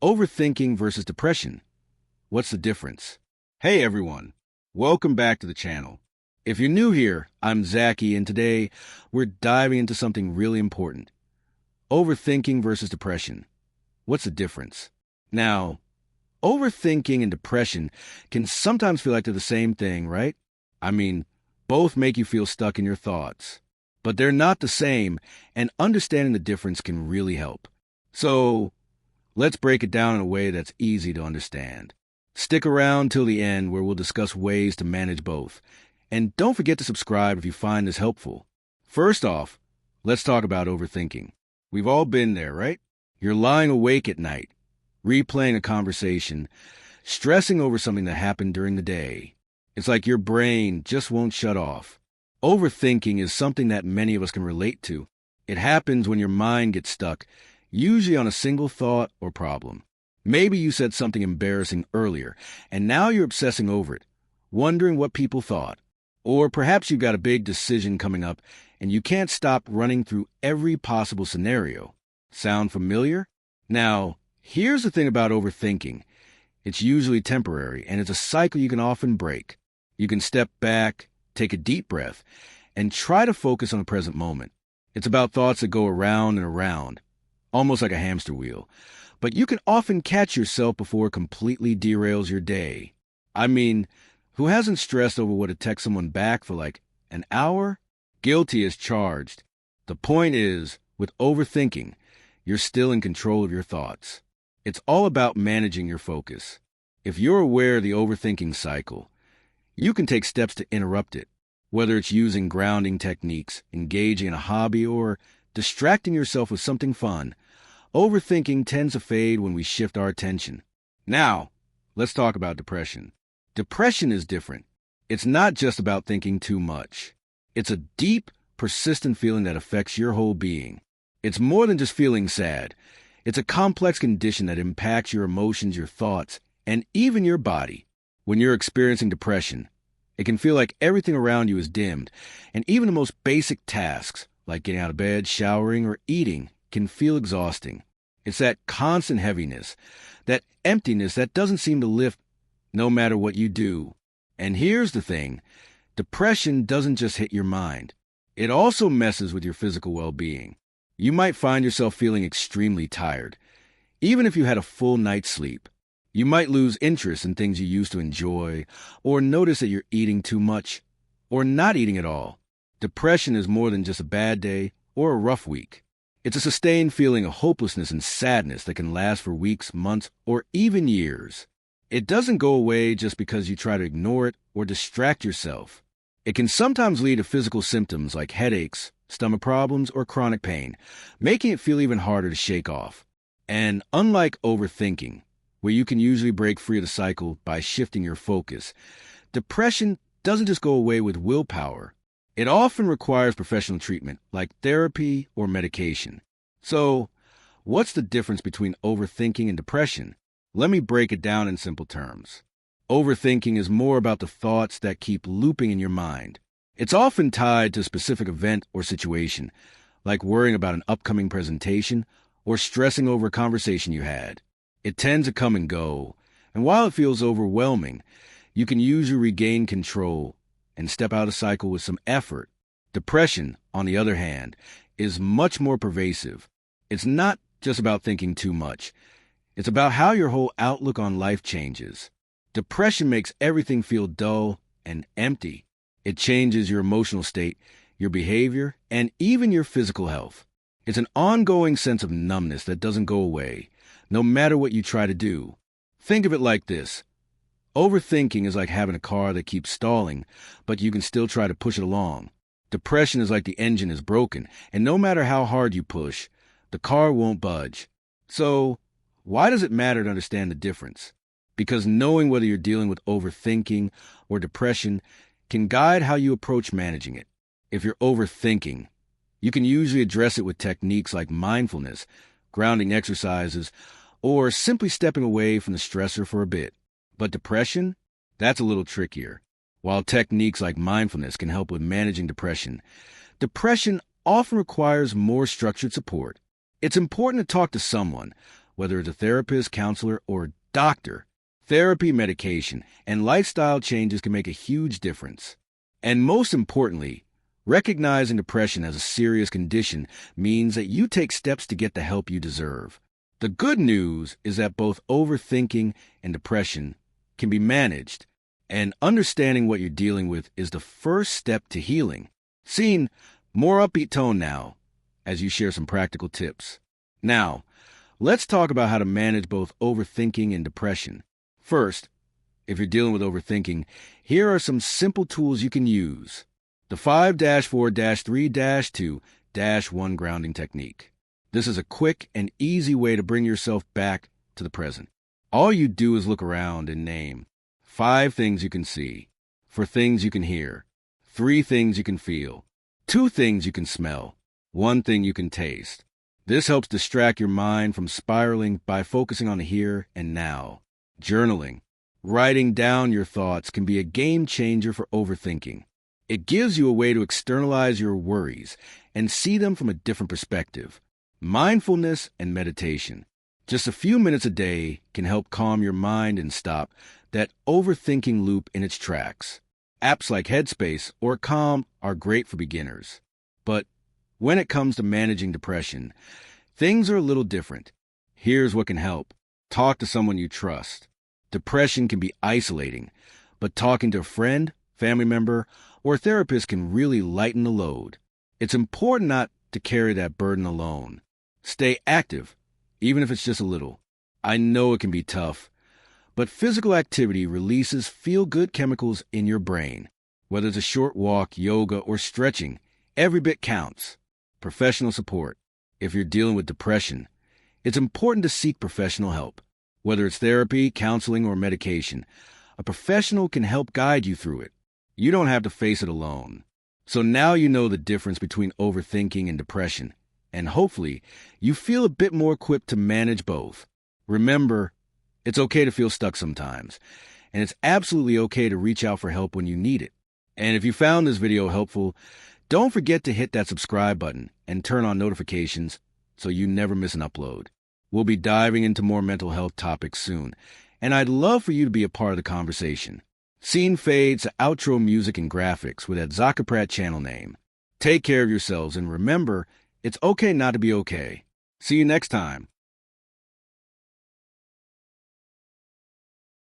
Overthinking versus depression. What's the difference? Hey everyone, welcome back to the channel. If you're new here, I'm Zachy, and today we're diving into something really important. Overthinking versus depression. What's the difference? Now, overthinking and depression can sometimes feel like they're the same thing, right? I mean, both make you feel stuck in your thoughts. But they're not the same, and understanding the difference can really help. So, let's break it down in a way that's easy to understand. Stick around till the end where we'll discuss ways to manage both. And don't forget to subscribe if you find this helpful. First off, let's talk about overthinking. We've all been there, right? You're lying awake at night, replaying a conversation, stressing over something that happened during the day. It's like your brain just won't shut off. Overthinking is something that many of us can relate to. It happens when your mind gets stuck, usually on a single thought or problem. Maybe you said something embarrassing earlier, and now you're obsessing over it, wondering what people thought. Or perhaps you've got a big decision coming up, and you can't stop running through every possible scenario. Sound familiar? Now, here's the thing about overthinking. It's usually temporary, and it's a cycle you can often break. You can step back, take a deep breath, and try to focus on the present moment. It's about thoughts that go around and around, almost like a hamster wheel. But you can often catch yourself before it completely derails your day. I mean, who hasn't stressed over what to text someone back for like an hour? Guilty as charged. The point is, with overthinking, you're still in control of your thoughts. It's all about managing your focus. If you're aware of the overthinking cycle, you can take steps to interrupt it, whether it's using grounding techniques, engaging in a hobby, or distracting yourself with something fun. Overthinking tends to fade when we shift our attention. Now, let's talk about depression. Depression is different. It's not just about thinking too much. It's a deep, persistent feeling that affects your whole being. It's more than just feeling sad. It's a complex condition that impacts your emotions, your thoughts, and even your body. When you're experiencing depression, it can feel like everything around you is dimmed, and even the most basic tasks, like getting out of bed, showering, or eating, can feel exhausting. It's that constant heaviness, that emptiness that doesn't seem to lift no matter what you do. And here's the thing, depression doesn't just hit your mind. It also messes with your physical well-being. You might find yourself feeling extremely tired, even if you had a full night's sleep. You might lose interest in things you used to enjoy, or notice that you're eating too much, or not eating at all. Depression is more than just a bad day or a rough week. It's a sustained feeling of hopelessness and sadness that can last for weeks, months, or even years. It doesn't go away just because you try to ignore it or distract yourself. It can sometimes lead to physical symptoms like headaches, stomach problems, or chronic pain, making it feel even harder to shake off. And unlike overthinking, where you can usually break free of the cycle by shifting your focus, depression doesn't just go away with willpower. It often requires professional treatment, like therapy or medication. So, what's the difference between overthinking and depression? Let me break it down in simple terms. Overthinking is more about the thoughts that keep looping in your mind. It's often tied to a specific event or situation, like worrying about an upcoming presentation or stressing over a conversation you had. It tends to come and go, and while it feels overwhelming, you can usually regain control and step out of the cycle with some effort. Depression, on the other hand, is much more pervasive. It's not just about thinking too much. It's about how your whole outlook on life changes. Depression makes everything feel dull and empty. It changes your emotional state, your behavior, and even your physical health. It's an ongoing sense of numbness that doesn't go away, no matter what you try to do. Think of it like this. Overthinking is like having a car that keeps stalling, but you can still try to push it along. Depression is like the engine is broken, and no matter how hard you push, the car won't budge. So, why does it matter to understand the difference? Because knowing whether you're dealing with overthinking or depression can guide how you approach managing it. If you're overthinking, you can usually address it with techniques like mindfulness, grounding exercises, or simply stepping away from the stressor for a bit. But depression? That's a little trickier. While techniques like mindfulness can help with managing depression, depression often requires more structured support. It's important to talk to someone, whether it's a therapist, counselor, or doctor. Therapy, medication, and lifestyle changes can make a huge difference. And most importantly, recognizing depression as a serious condition means that you take steps to get the help you deserve. The good news is that both overthinking and depression can be managed, and understanding what you're dealing with is the first step to healing. Seeing more upbeat tone now as you share some practical tips. Now, let's talk about how to manage both overthinking and depression. First, if you're dealing with overthinking, here are some simple tools you can use. The 5-4-3-2-1 grounding technique. This is a quick and easy way to bring yourself back to the present. All you do is look around and name 5 things you can see, 4 things you can hear, 3 things you can feel, 2 things you can smell, 1 thing you can taste. This helps distract your mind from spiraling by focusing on the here and now. Journaling, writing down your thoughts, can be a game changer for overthinking. It gives you a way to externalize your worries and see them from a different perspective. Mindfulness and meditation. Just a few minutes a day can help calm your mind and stop that overthinking loop in its tracks. Apps like Headspace or Calm are great for beginners. But when it comes to managing depression, things are a little different. Here's what can help. Talk to someone you trust. Depression can be isolating, but talking to a friend, family member, or therapist can really lighten the load. It's important not to carry that burden alone. Stay active, even if it's just a little. I know it can be tough, but physical activity releases feel-good chemicals in your brain. Whether it's a short walk, yoga, or stretching, every bit counts. Professional support. If you're dealing with depression, it's important to seek professional help. Whether it's therapy, counseling, or medication, a professional can help guide you through it. You don't have to face it alone. So now you know the difference between overthinking and depression, and hopefully you feel a bit more equipped to manage both. Remember, it's okay to feel stuck sometimes, and it's absolutely okay to reach out for help when you need it. And if you found this video helpful, don't forget to hit that subscribe button and turn on notifications so you never miss an upload. We'll be diving into more mental health topics soon, and I'd love for you to be a part of the conversation. Scene fades to outro music and graphics with that Zakaprat channel name. Take care of yourselves, and remember, it's okay not to be okay. See you next time.